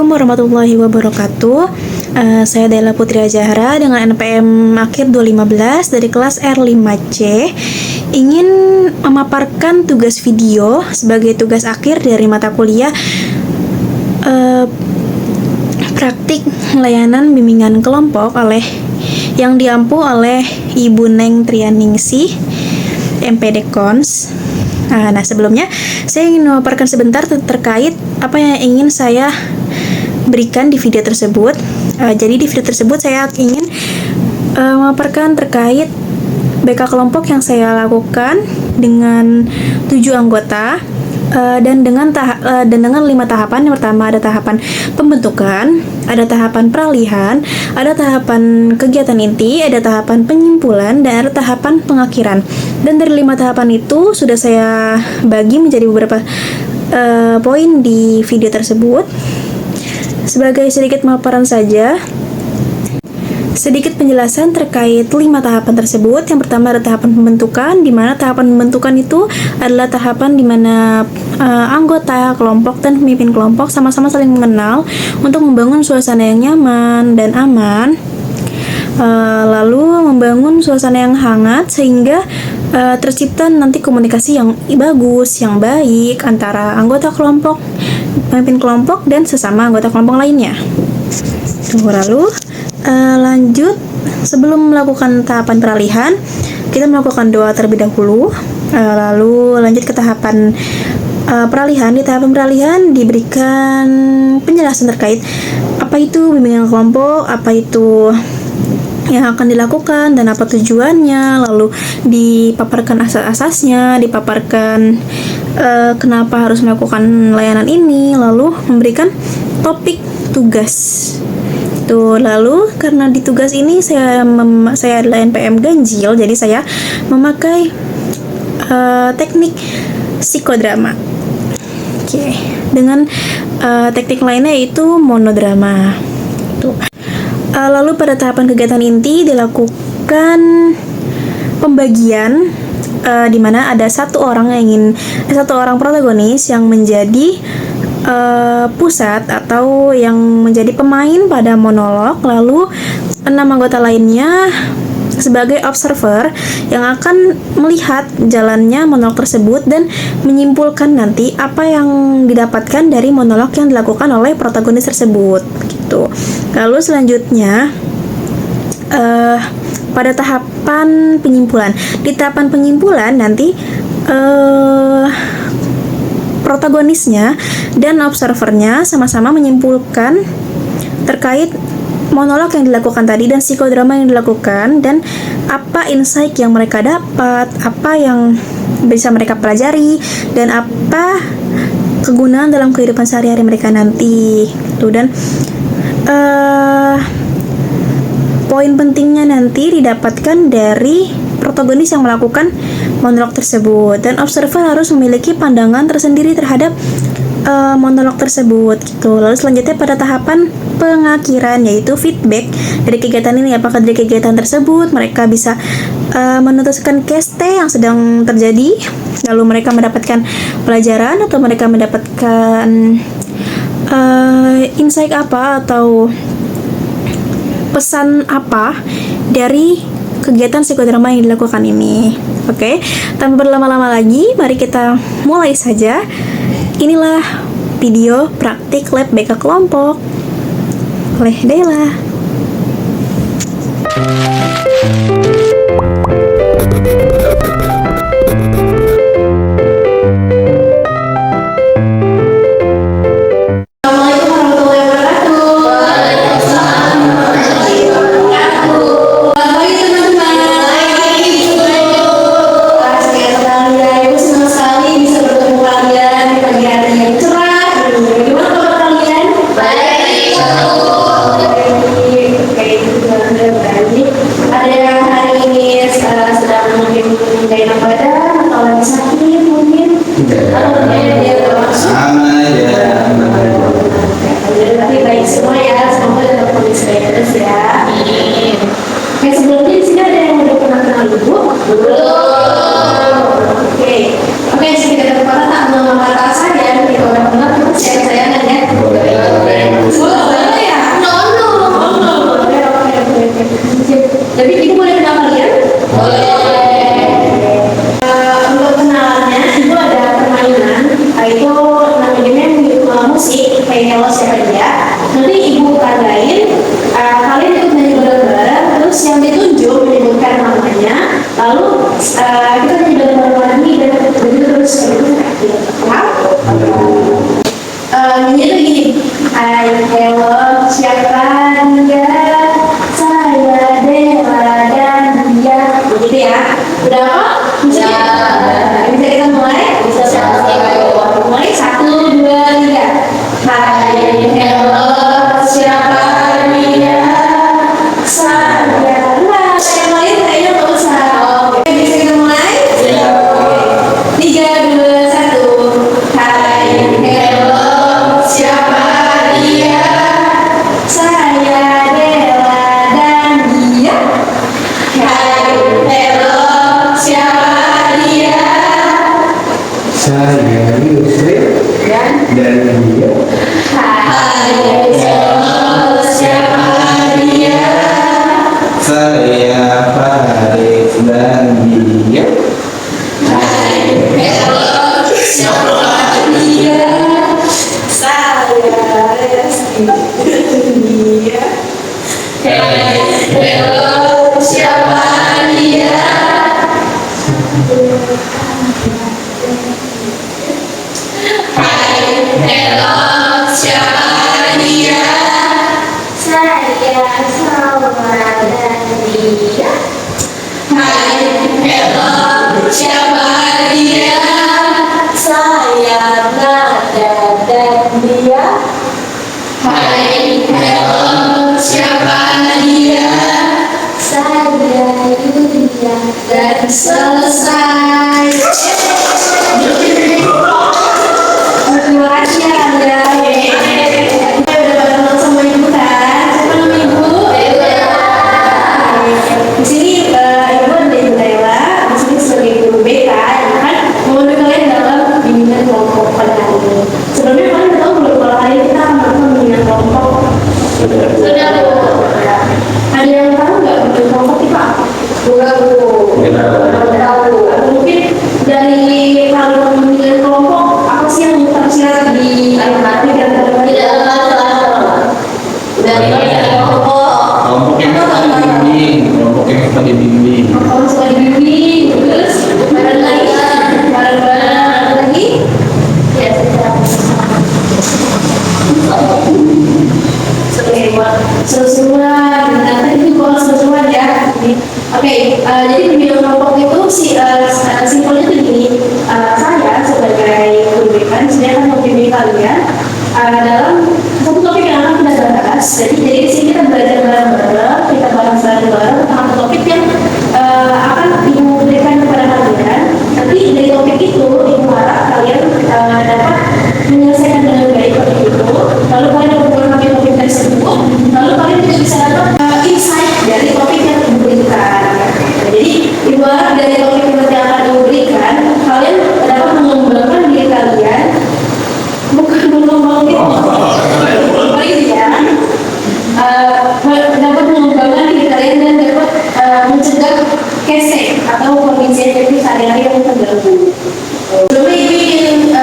Assalamualaikum warahmatullahi wabarakatuh. Saya Dela Putri Azahra dengan NPM akhir 2015 dari kelas R5C. Ingin memaparkan tugas video sebagai tugas akhir dari mata kuliah praktik layanan bimbingan kelompok yang diampu oleh Ibu Neng Trianingsih, MPD Kons. Nah, sebelumnya saya ingin memaparkan sebentar terkait apa yang ingin saya berikan di video tersebut. Jadi di video tersebut saya ingin memaparkan terkait BK kelompok yang saya lakukan dengan 7 anggota dan dengan 5 tahapan. Yang pertama ada tahapan pembentukan, ada tahapan peralihan, ada tahapan kegiatan inti, ada tahapan penyimpulan, dan ada tahapan pengakhiran. Dan dari 5 tahapan itu sudah saya bagi menjadi beberapa poin di video tersebut. Sebagai sedikit pemaparan saja, sedikit penjelasan terkait 5 tahapan tersebut. Yang pertama ada tahapan pembentukan, di mana tahapan pembentukan itu adalah tahapan di mana anggota kelompok dan pemimpin kelompok sama-sama saling mengenal untuk membangun suasana yang nyaman dan aman. Lalu membangun suasana yang hangat sehingga tercipta nanti komunikasi yang bagus, yang baik antara anggota kelompok, pemimpin kelompok, dan sesama anggota kelompok lainnya. Lalu lanjut, sebelum melakukan tahapan peralihan, kita melakukan doa terlebih dahulu. Lalu lanjut ke tahapan peralihan. Di tahapan peralihan diberikan penjelasan terkait apa itu bimbingan kelompok, apa itu yang akan dilakukan dan apa tujuannya, lalu dipaparkan asas-asasnya, dipaparkan kenapa harus melakukan layanan ini, lalu memberikan topik tugas. Lalu karena di tugas ini saya adalah NPM ganjil, jadi saya memakai teknik psikodrama. Dengan teknik lainnya yaitu monodrama. Lalu pada tahapan kegiatan inti dilakukan pembagian di mana ada satu orang protagonis yang menjadi pusat atau yang menjadi pemain pada monolog, lalu 6 anggota lainnya sebagai observer yang akan melihat jalannya monolog tersebut dan menyimpulkan nanti apa yang didapatkan dari monolog yang dilakukan oleh protagonis tersebut gitu. Lalu selanjutnya pada tahapan penyimpulan. Di tahapan penyimpulan nanti protagonisnya dan observernya sama-sama menyimpulkan terkait monolog yang dilakukan tadi dan psikodrama yang dilakukan, dan apa insight yang mereka dapat, apa yang bisa mereka pelajari, dan apa kegunaan dalam kehidupan sehari-hari mereka nanti. Dan poin pentingnya nanti didapatkan dari protagonis yang melakukan monolog tersebut, dan observer harus memiliki pandangan tersendiri terhadap monolog tersebut gitu. Lalu selanjutnya pada tahapan pengakhiran yaitu feedback dari kegiatan ini. Apakah dari kegiatan tersebut mereka bisa menutaskan case yang sedang terjadi, lalu mereka mendapatkan pelajaran atau mereka mendapatkan insight apa atau pesan apa dari kegiatan psikodrama yang dilakukan ini. Oke, tanpa berlama-lama lagi, mari kita mulai saja. Inilah video praktik lab BK kelompok oleh Dela. Ada Udah apa? Bisa kita mulai? Bisa. Mulai 1, 2, 3. Hai hello, siapa dia? Saya. Nah, yang lain kayaknya nggak usah. Oke, bisa kita mulai? 3, 2, 1. Hai hello, siapa dia? Saya Della dan dia. Hai hello, siapa dia? Saya Yusri dan dia. Hai hello, siapa dia? Saya Faris dan dia. Hai hello, siapa dia? Saya Resti dia. Hai hello, siapa dia? Hai hello, siapa dia? Saya Salma dan dia. Hai hello, siapa dia? Saya Nada dan dia. Hai hello, siapa dia? Saya Yulia dan selesai. Terima kasih Anda. Kita udah pada kenal sama ibu kan? Siapa nama ibu? Di sini ibu ada Ibu Lela. Di sini sebagai guru BK, ya kan? Memenuhi kalian dalam bimbingan kelompok pada hari ini. Sebelumnya kalian udah tahu belum kalau hari ini kita akan melakukan bimbingan kelompok? Sudah Bu. Ada yang tahu nggak bimbingan kelompok itu apa? Belum tahu. Atau mungkin dari kalian bimbingan kelompok apa sih yang tersirat di hati dan dari kelompok Kelompok yang suka dibimbing, kelompok yang suka dibimbing. kalau suka dibimbing terus bareng-bareng lagi ya seru-seruan nanti itu kalau seru-seruan ya. Oke, jadi bimbingan kelompok itu simpelnya tuh gini, saya sebagai guru BK saya akan membimbing kalian dalam satu topik yang akan kita bahas. Jadi di sini kita belajar bareng-bareng, kita bahas bareng-bareng tentang topik yang akan ibu berikan kepada kalian. Nanti dari topik itu ibu harap kalian dapat menyelesaikan dengan baik topik itu. Lalu kalian memahami topik tersebut, lalu kalian juga bisa dapat insight dari topik yang ibu berikan. Jadi ibu harap dari topik yang akan ibu berikan, kalian dapat mengembangkan diri kalian, bukan mengembangkan ya, dapat mengembangkan diri kalian dan dapat mencegah kesek atau kondisi efektif sehari-hari yang terganggu. Sebelumnya ibu ingin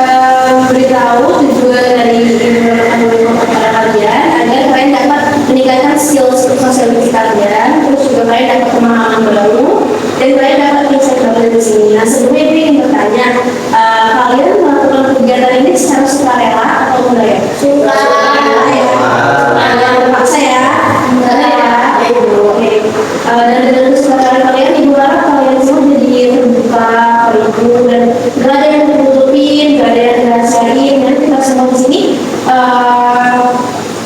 beritahu tujuan dari ibu kepada kalian agar kalian dapat meningkatkan skill sosialisasi kalian, terus juga kalian dapat pemahaman baru dan kalian dapat insight baru di sini. Nah sebelumnya ibu ingin bertanya, kalian melakukan kegiatan ini secara sukarela atau enggak ya? Sukarela ya. Jangan terpaksa ya. Oke. Dan dengan kesukaan kalian, ibu harap kalian semua jadi terbuka, ibu dan gak ada yang ditutupin, gak ada yang dirahasiain. Nanti kita semua di sini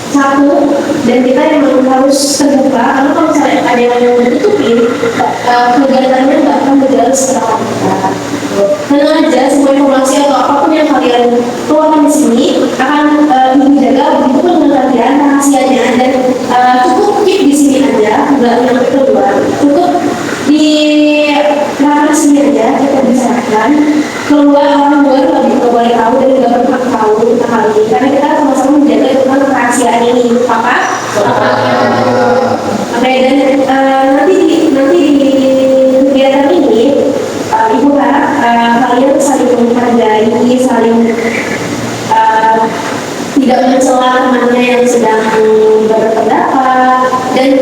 satu dan kita memang harus terbuka. Karena kalau misalnya ada yang ditutupin, kegiatannya nggak akan berjalan secara lancar. Tenang aja, semua informasi atau apapun yang kalian keluarkan di sini akan dijaga begitu pun dengan kalian rahasianya dan cukup keep di sini aja, nggak yang keluar. Cukup di kamar sini aja kita bicarakan. Keluar orang luar nggak boleh tahu dan nggak berhak tahu tentang hal ini karena kita sama-sama menjaga tentang kerahasiaan ini. Apa? Oke, dan nanti di kegiatan ini ibu harap kalian saling menghargai, saling tidak mencela temannya yang sedang berpendapat dan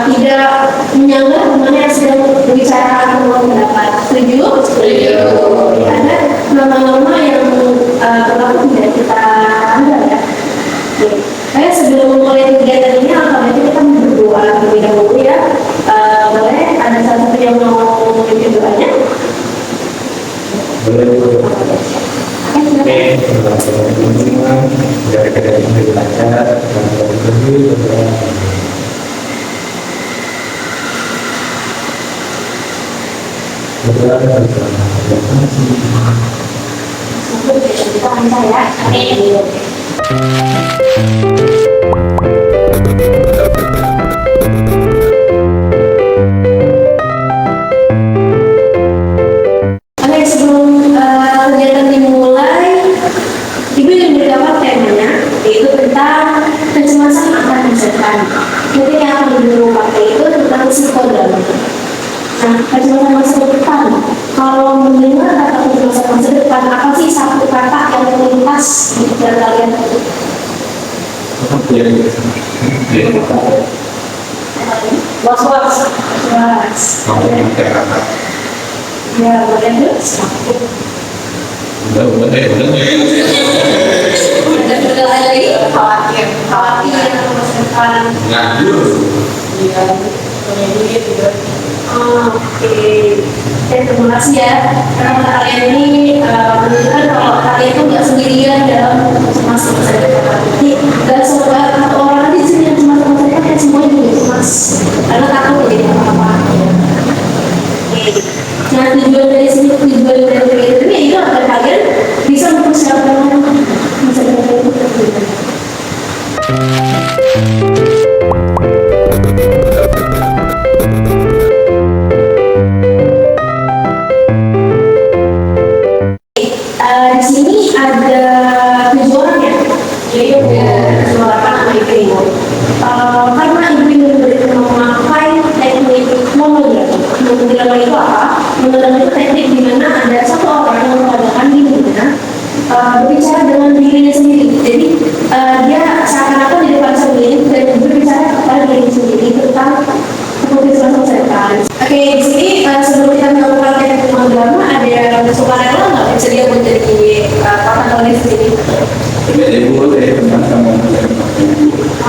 tidak menyanggah temannya yang sedang berbicara atau pendapat. Setuju? Setuju. Ada norma-norma yang berlaku tidak kita anggap ya. Oke. Sebelum memulai kegiatan ini, alhamdulillah kita berdoa terlebih dahulu ya. Boleh ada salah satu yang mau memimpin doanya? Tahan saya. Oke, sebelum kegiatan dimulai, Ibu ingin beritahu temanya, yaitu tentang kecemasan akan masa depan. Mungkin yang akan Ibu pakai itu tentang psikodrama. Nah, kecemasan masa depan. Kalau mendengar kata kecemasan masa depan, apa sih satu kata yang terlintas di pikiran kalian? Was-was. Ya, boleh dulu. Udah Udah lagi khawatir masa depan. Iya, oke. Terima kasih ya. Karena kalian ini menunjukkan kalau kalian itu nggak sendirian dalam masa depan. Jadi nggak satu orang di sini yang cemas masa depan, semuanya juga cemas. Karena takut jadi apa-apa. Nah, tujuan dari kegiatan ini itu agar kalian bisa mempersiapkan masa depan itu. Di sini ada kejuaraan ya, jadi kejuaraan sama ibu. Karena ibu memakai teknik monodrama. Monodrama itu apa? Monodrama itu teknik di mana ada satu orang yang mengadakan dirinya berbicara dengan dirinya sendiri. Jadi dia seakan-akan di depan cermin dan berbicara kepada diri sendiri tentang keputusan masa depan. Oke, di sini sebelum kita melakukan teknik monodrama ada sukarela nggak bersedia buat jadi protagonis di sini?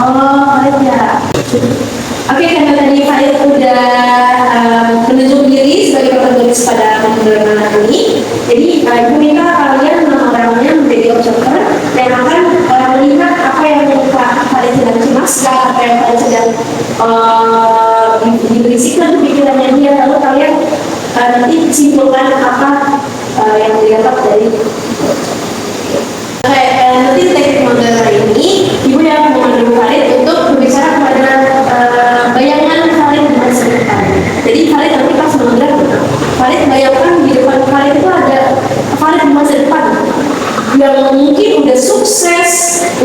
Oh, ya. Oke, karena tadi Farid udah menunjuk diri sebagai protagonis pada monodrama ini, jadi Ibu minta kalian orang-orangnya menjadi observer dan akan melihat apa yang Farid sedang cemaskan, apa yang Farid sedang dibersihkan pikirannya dia, lalu kalian nanti simpulkan apa yang didapat dari. Oke, nanti teknik monodrama ini Ibu yang memandu Farid untuk berbicara kepada bayangan Farid di masa depan. Jadi Farid nanti pas monodrama, Farid bayangkan di depan Farid itu ada Farid di masa depan yang mungkin udah sukses,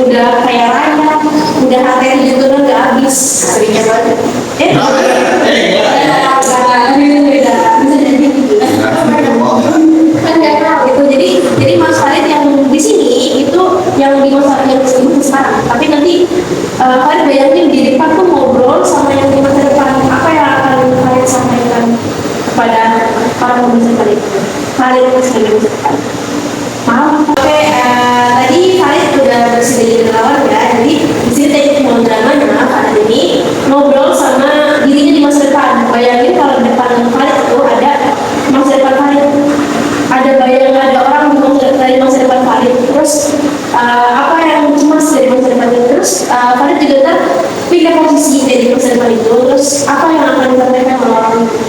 udah kaya raya, udah HT 7 tahun udah habis, seringnya banget. Jadi Mas Farid yang di sini itu yang di masa yang sekarang, tapi nanti Farid bayangin di depan tuh ngobrol sama yang di masa depan, apa yang akan Farid sampaikan kepada para pemirsa Farid sebagai masa depan. Paham? Oke, tadi Farid udah bersedia relawan ya, jadi di sini teknik monodramanya Farid ini ngobrol sama dirinya di masa depan. Bayangin kalau di depan Farid itu ada masa depan Farid, ada bayangan ada orang dari masa depan Farid, terus apa yang cemas dari masa depan itu, terus Farid juga kan pindah posisi dari masa depan itu, terus apa yang akan disampaikan oleh orang itu.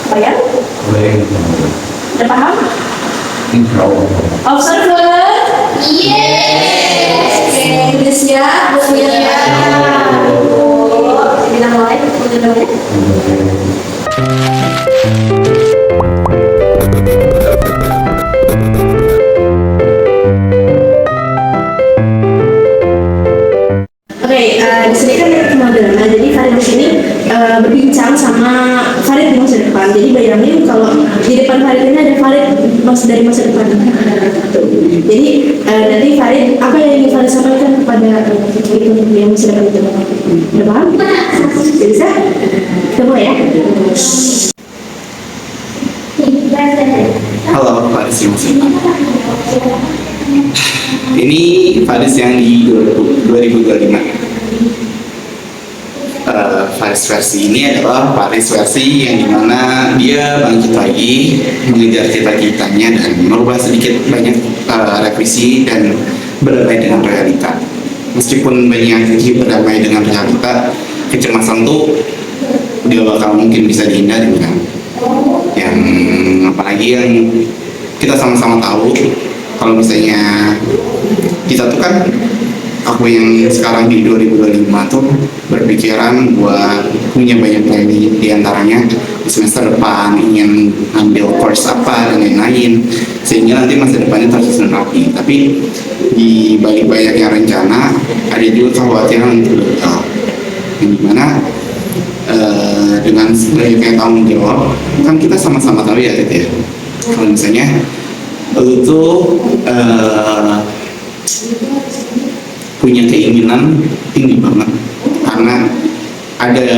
Bayang? Udah paham? Observer? Yes! Oke, udah siap? Kita mulai. Di sini kan modelnya, jadi Farid di sini berbincang sama Farid di masa depan. Jadi bayangin kalau di depan Farid ini ada Farid dari masa depan. Jadi nanti Farid, apa yang ingin Farid sampaikan kepada itu yang masa depan itu? Udah paham? Bisa? Kita mulai ya. Halo, Faris Yungsi. Ini Faris yang di 2025. Faris versi ini adalah Faris versi yang dimana dia bangkit lagi, mengejar cita-citanya dan merubah sedikit banyak revisi dan berdamai dengan realita. meskipun banyak berdamai dengan realita, kecemasan tuh dia bakal mungkin bisa dihindari kan. Yang apalagi yang kita sama-sama tahu kalau misalnya kita tuh kan, aku yang sekarang di 2025 tuh berpikiran buat punya banyak plan, di antaranya di semester depan ingin ambil course apa dan lain-lain, sehingga nanti masa depannya tersusun rapi. Tapi di balik banyaknya rencana ada juga kekhawatiran untuk gagal, yang dimana dengan banyaknya tanggung jawab kan kita sama-sama tahu ya Tit, ya, kalau misalnya lu tuh punya keinginan tinggi banget karena ada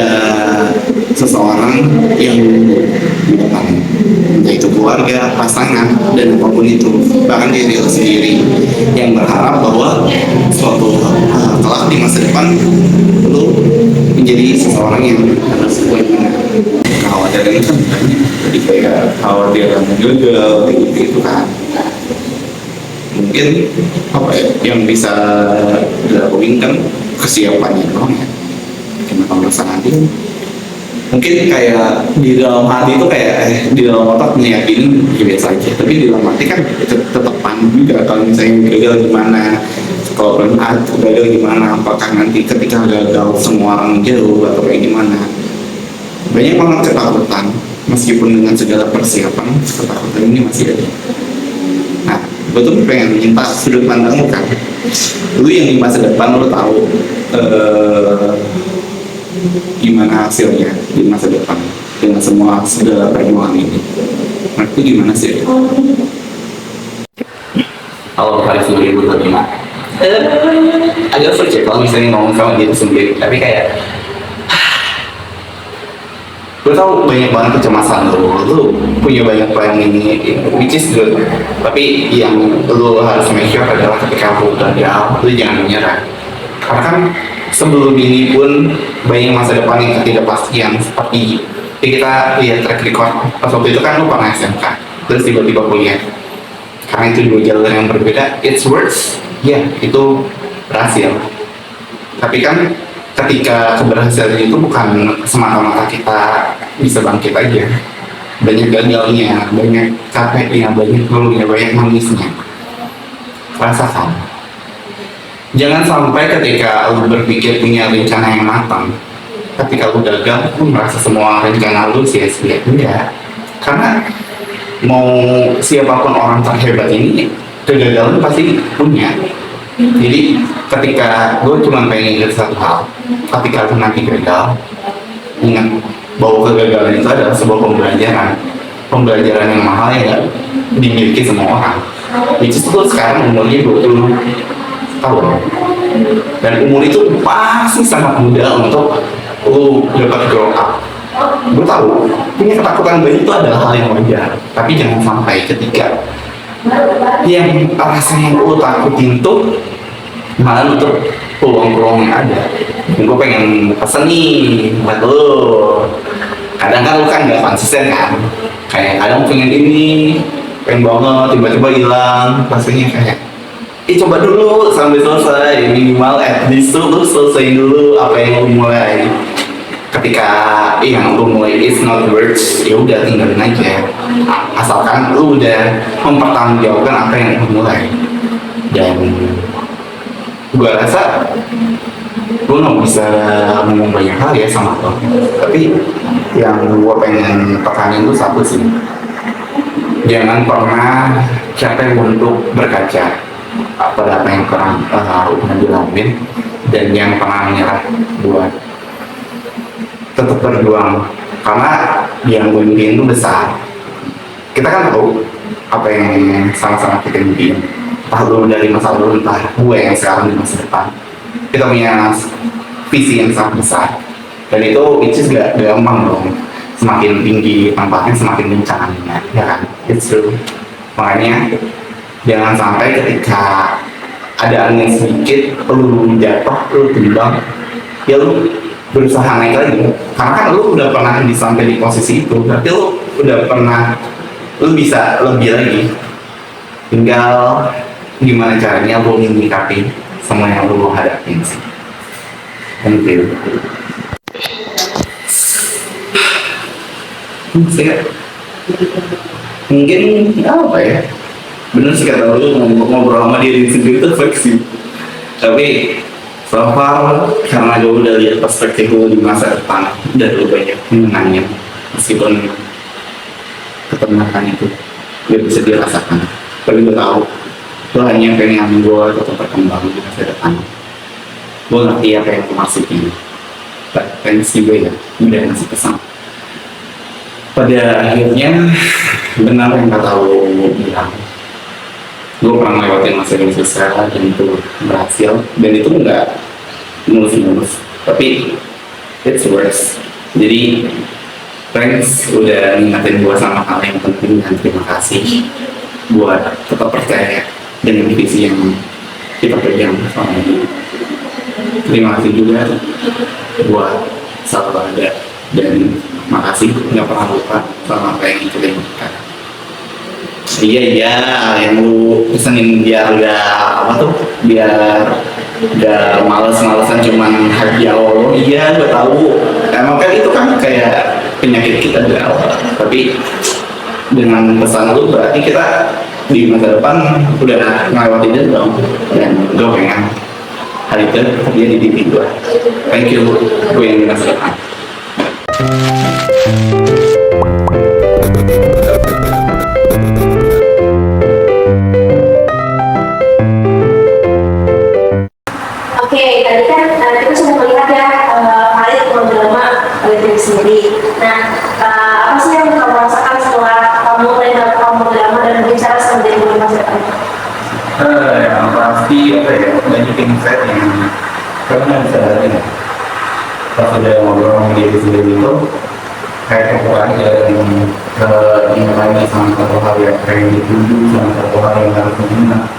seseorang yang di depan, entah itu keluarga, pasangan, dan apapun itu, bahkan diri lo sendiri yang berharap bahwa suatu kelak di masa depan lo menjadi seseorang yang harus punya. Kekhawatiran itu kan banyak, jadi kayak kekhawatiran gagal gitu kan. Mungkin apa ya yang bisa dilakuin kan kesiapannya doang ya, gimana merasa nanti mungkin kayak di dalam hati itu kayak di dalam otak meyakini ya biasa aja, tapi di dalam hati kan tetap panik juga kalau misalnya gagal gimana, kalau gagal gimana, apakah nanti ketika gagal semua orang jauh atau kayak gimana. Banyak banget ketakutan, meskipun dengan segala persiapan ketakutan ini masih ada. Nah, gue tuh pengen minta sudut pandangmu kan, lu yang di masa depan lu tahu gimana hasilnya di masa depan dengan semua segala perjuangan ini. Nah, itu gimana sih? Kalau Paris 2025 agak sulit kalau misalnya ngomong sama diri sendiri, tapi kayak gue tau banyak banget kecemasan lu punya banyak planning which is good, tapi yang lu harus make sure adalah ketika lu gagal, lu jangan menyerah. Karena kan sebelum ini pun banyak masa depan yang ketidakpastian, seperti kita lihat track record pas waktu itu kan lu pernah SMK terus tiba-tiba kuliah, karena itu dua jalur yang berbeda. It's worse, ya itu berhasil, tapi kan ketika keberhasilan itu bukan semata-mata kita bisa bangkit aja, banyak gagalnya, banyak capeknya, banyak ngeluhnya, banyak nangisnya. Rasakan, jangan sampai ketika lu berpikir punya rencana yang matang, ketika lu gagal lu merasa semua rencana lu sia-sia. Enggak, karena mau siapapun orang terhebat ini kegagalan pasti punya. Jadi ketika gue cuma pengen ingat satu hal, ketika lu nanti gagal, ingat bahwa kegagalan itu adalah sebuah pembelajaran yang mahal yang gak dimiliki semua orang. Which is tuh sekarang umurnya 20 tahun, dan umur itu pasti sangat mudah untuk lu dapat grow up. Gue tahu punya ketakutan banyak itu adalah hal yang wajar, tapi jangan sampai ketika yang rasanya lu takutin tuh malah untuk peluang-peluang yang ada. Gue pengen pesen nih buat lu. Kadang kan lu kan gak konsisten kan, kayak kadang pengen ini, pengen banget, tiba-tiba hilang. Rasanya kayak coba dulu sampai selesai, minimal at least lu selesai dulu apa yang lu mulai. Ketika yang lu mulai is not works, ya udah tinggalin aja, asalkan lu udah mempertanggungjawabkan apa yang lu mulai. Dan gua rasa gua nggak bisa ngomong banyak hal ya sama lo, tapi yang gua pengen tekanin tuh satu sih, jangan pernah capek untuk berkaca pada apa yang pernah dilakuin, dan jangan pernah menyerah buat tetap berjuang, karena yang gue impiin itu besar. Kita kan tahu apa yang sama-sama kita impiin, entah lu dari masa lalu, entah gue yang sekarang di masa depan. Kita punya visi yang sangat besar, dan itu which is gak gampang dong. Semakin tinggi tempatnya semakin kencang, ya kan? It's true. Makanya jangan sampai ketika ada angin sedikit lu jatuh, lu timbang, ya lu berusaha naik lagi, karena kan lu udah pernah sampai di posisi itu, berarti lu udah pernah, lu bisa lebih lagi. Tinggal gimana caranya lu menyikapi sama yang lu mau hadapin sih. Thank you. Saya mungkin apa ya, bener sih kata lu, ngobrol sama diri sendiri itu fake sih, tapi so far karena gue udah lihat perspektif lu di masa depan, udah lu banyak menangnya, meskipun ketenangan itu gak bisa dirasakan, tapi gue tahu lu hanya pengen gue tetap berkembang di masa depan. Gue ngerti apa yang lu maksudin, but thanks juga ya udah ngasih pesan. Pada akhirnya benar yang kata lu bilang, gue pernah ngelewatin masa yang susah dan itu berhasil, dan itu nggak mulus-mulus, tapi it's worse. Jadi thanks udah ngingetin gue sama hal yang penting, dan terima kasih buat tetap percaya dengan visi yang kita pegang selama ini. Terima kasih juga buat selalu ada, dan makasih nggak pernah lupa sama apa yang kita lakukan. Iya yang lu pesenin biar gak apa tuh, biar gak males-malesan cuman happy hour. Iya gue tahu, emang kan itu kan kayak penyakit kita dari awal, tapi dengan pesan lu berarti kita di masa depan udah ngelewatin itu dong, dan gue pengen hal itu terjadi di diri gue. Thank you, gue yang di masa depan. Oke, tadi kan kita sudah melihat ya Khalid drama oleh diri sendiri. Nah, apa sih yang kamu rasakan setelah kamu melihat kamu drama dan berbicara sama diri kamu masa depan? Yang pasti apa ya, banyak insight yang karena bisa ada ya. Pas udah ngobrol sama diri sendiri itu kayak kebuka aja, yang lagi sama satu hal yang pengen dituju, sama satu hal yang harus diminta.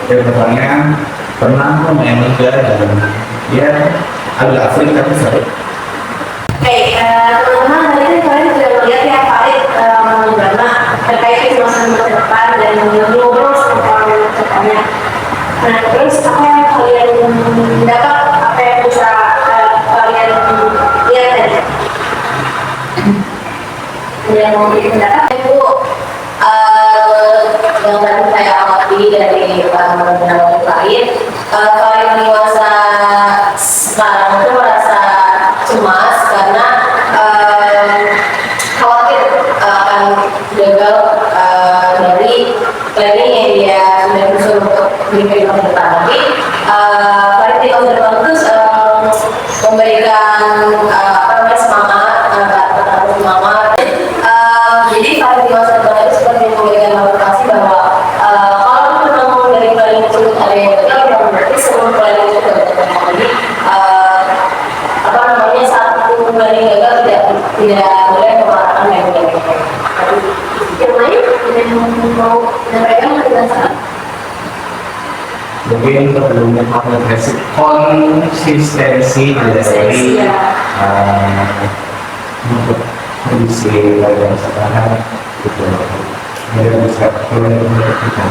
Ya pertanyaan pernah aku main liga dan ya agak asing tapi seru. Oke, teman-teman, tadi kan kalian sudah melihat ya Khalid drama terkait kecemasan masa depan dan ngobrol soal depannya. Nah, terus apa yang kalian dapat, apa yang bisa kalian lihat tadi? Yang mau pendapat Itu yang tadi saya amati dari teman-teman lain, kalau yang dewasa sekarang itu merasa cemas karena khawatir akan gagal dari planning yang dia sudah susun untuk di kehidupan depan. Tapi pada kehidupan depan terus memberikan semangat, semangat. Jadi pada di masa depan itu seperti memberikan motivasi bahwa kalau memang dari planning tersebut ada yang gagal, ya berarti sebelum planning itu gagal. Jadi satu planning gagal tidak boleh mengatakan yang gagal. yang lain yang mau menyampaikan atau dirasakan? Mungkin perlu mengapresiasi konsistensi dari untuk kondisi yang sekarang gitu. Jadi bisa kita.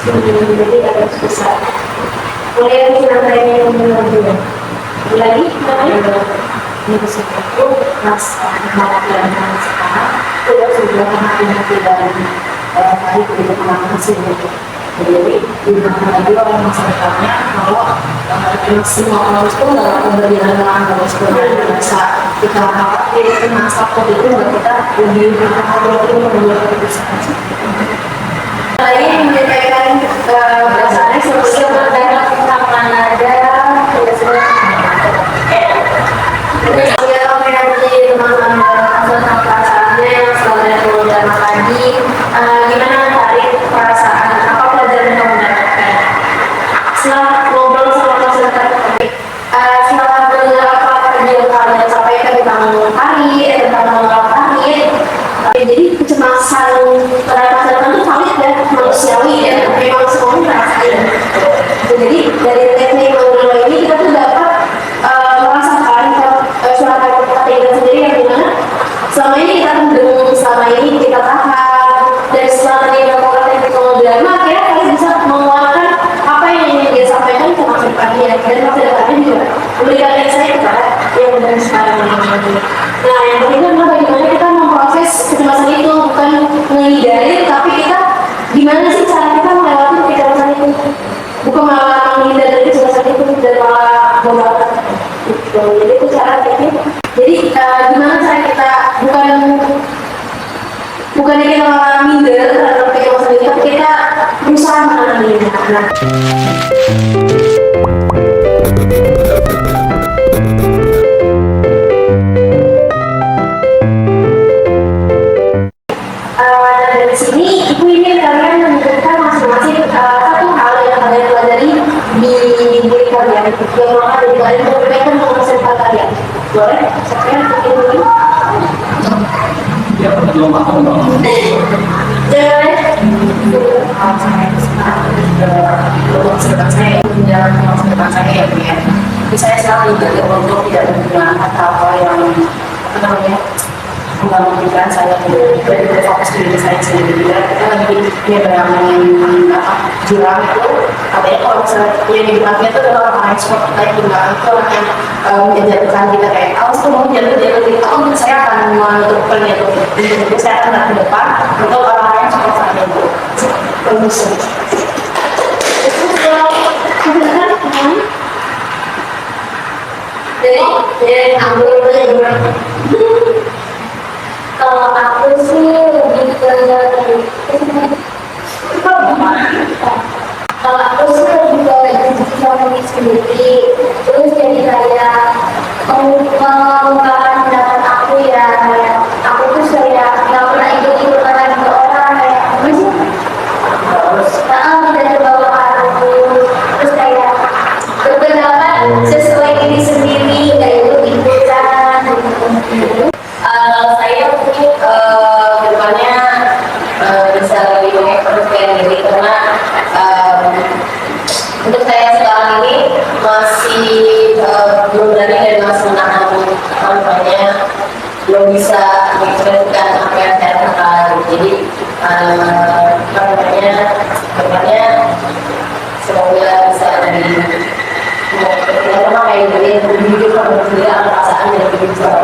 Jadi agak susah. Boleh yang menyampaikan yang benar juga. Lagi namanya ini itu masa pelajaran sekarang sudah menghadapi dari tadi kita pengalaman sih. Jadi dibilang lagi orang masa depannya kalau semua orang itu dalam pemberian dalam sebenarnya bisa kita khawatir itu masa COVID itu buat kita lebih berkhawatir membuat keputusan. Lain menyampaikan perasaannya seperti bertanya tentang Kanada, Lihat apa yang menjadi teman-teman tentang perasaannya yang setelah drama tadi, gimana tarik perasaan apa pelajaran yang kamu dapatkan setelah ngobrol sama konsultan, setelah mendengar apa yang kalian sampaikan tentang Khalid, tentang Khalid. Jadi kecemasan terhadap masa depan itu Khalid dan manusiawi ya, memang semuanya merasakan. Jadi dari teknik ngobrol ini kita tuh dapat merasakan suara kata kita sendiri yang dimana selama ini kita mendung, selama ini kita tahan, dan setelah tadi melakukan teknik drama, akhirnya kalian bisa mengeluarkan apa yang ingin dia sampaikan ke masa gitu. Jadi itu cara teknik. Jadi gimana cara kita bukan kita malah minder terhadap kehidupan kita, tapi kita berusaha menangani. Nah, dari sini ibu ingin kalian menunjukkan masing-masing satu hal yang kalian pelajari di diri kalian yang mana dari kalian berbeda menghasilkan kalian. Boleh? Saya mungkin dulu. Ya, belum paham dong. Sebenarnya saya menjalankan masa depan saya ya Bu ya. Jadi saya selalu juga untuk tidak menggunakan hal-hal yang apa namanya mengganggu pikiran saya berfokus di diri saya sendiri. Kita lagi nyebrangin apa jurang itu, katanya kalau misalnya yang di belakangnya itu adalah orang ekspor, kayak di belakang itu orang yang menjatuhkan kita kayak awas tuh mau jatuh gitu, saya akan menutupkan itu, jadi saya akan ke depan untuk orang-orang yang seperti saya itu. Bagus. Jadi ambil Kalau aku sih lebih ke kalau aku sih lebih ke sama diri sendiri, terus jadi kayak mengungkapkan pendapat aku ya, kayak aku tuh kayak nggak pernah ikut orang ke orang kayak apa sih? Tidak terbawa arus, terus kayak berpendapat sesuai diri sendiri, nggak ikut-ikutan. saya mungkin kedepannya bisa lebih mengekspresikan diri karena untuk saya sekarang ini masih belum berani dan masih menahan namanya belum bisa mengekspresikan apa yang saya rasakan. Jadi namanya kedepannya semoga bisa dari kita sama kayak gini hidup sama sendiri perasaan dan hidup sama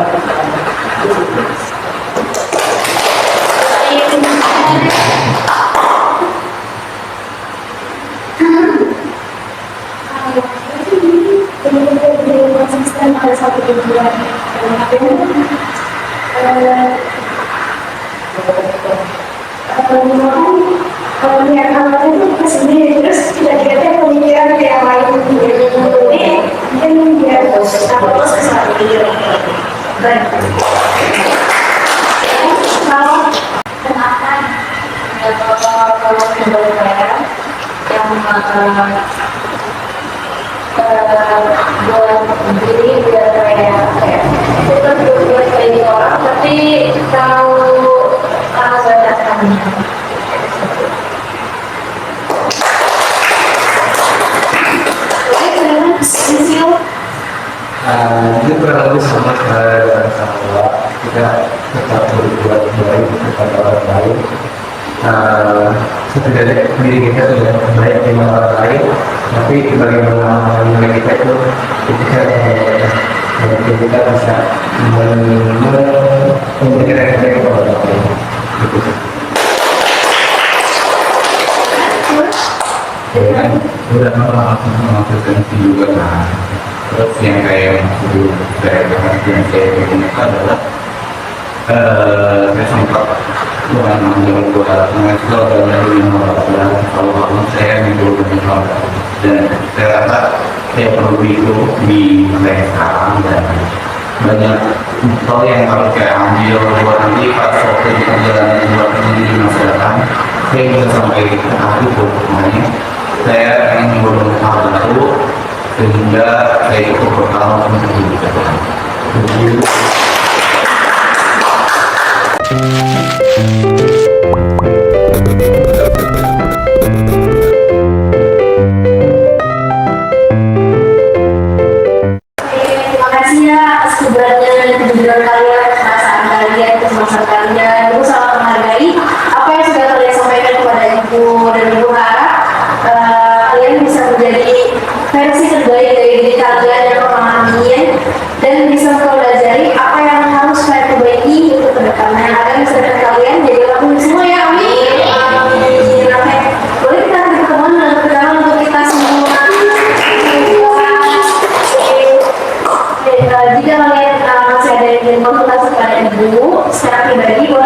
ada satu tujuan kalau lihat hal itu ke sendiri terus tidak pemikiran yang lain ini mungkin dia terus kesalahan diri kalau kenapa kalau saya yang buat diri biar kayak kita buat kayak orang tapi tahu batasannya. Ini kurang lebih sama dengan bahwa kita tetap berbuat baik kepada orang lain. Setidaknya diri kita sudah baik dengan orang lain, tapi bagaimana mengenai kita itu ketika kita bisa memberikan yang terbaik kepada orang lain. Udah melakukan juga kan. Terus yang kayak dari yang saya gunakan adalah saya sempat mengambil mengajar dari kalau saya minggu dan saya rasa saya perlu itu di sekarang dan banyak hal yang harus saya ambil buat nanti pas waktu di perjalanan buat di masa depan saya bisa sampai ke akhir semuanya. Saya ingin membangun hal baru sehingga saya ikut bertahan untuk hidup. Terima kasih ya atas keberanian dan kejujuran kalian, perasaan kalian, kecemasan kalian. Ibu sangat menghargai apa yang sudah kalian sampaikan kepada ibu dan ibu harap kalian bisa menjadi versi terbaik dari diri kalian yang memahami dan bisa mempelajari apa yang harus kalian perbaiki untuk kedepannya agar masa depan kalian jadi lebih semua ya. Amin. Amin. Oke, boleh kita berteman dan berkenalan untuk kita semua. jika kalian masih ada yang ingin konsultasi pada ibu secara pribadi, boleh